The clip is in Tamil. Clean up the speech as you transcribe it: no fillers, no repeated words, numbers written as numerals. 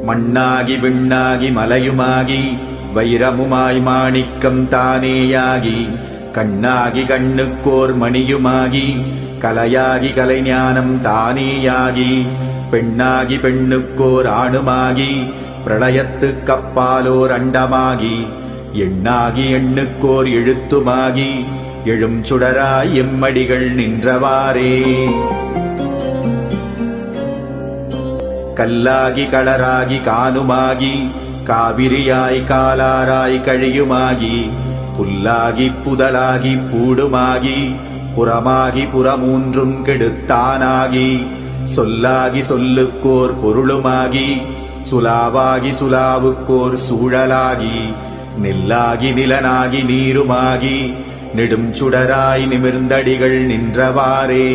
மண்ணாகி விண்ணாகி மலையுமாகி வைரமுமாய் மாணிக்கம் தானேயாகி கண்ணாகி கண்ணுக்கோர் மணியுமாகி கலையாகி கலைஞானம் தானேயாகி பெண்ணாகி பெண்ணுக்கோர் ஆணுமாகி பிரளயத்துக் கப்பாலோர் அண்டமாகி எண்ணாகி எண்ணுக்கோர் எழுத்துமாகி எழும் சுடராய் எம்மடிகள் நின்றவாறே. கல்லாகி களராகி கானுமாகி காவிரியாய் காலாராய் கழியுமாகி புல்லாகி புதலாகி பூடுமாகி புறமாகி புறமூன்றும் கெடுத்தானாகி சொல்லாகி சொல்லுக்கோர் பொருளுமாகி சுலாவாகி சுலாவுக்கோர் சூழலாகி நெல்லாகி நிலனாகி நீருமாகி நெடும் சுடராய் நிமிர்ந்தடிகள் நின்றவாறே.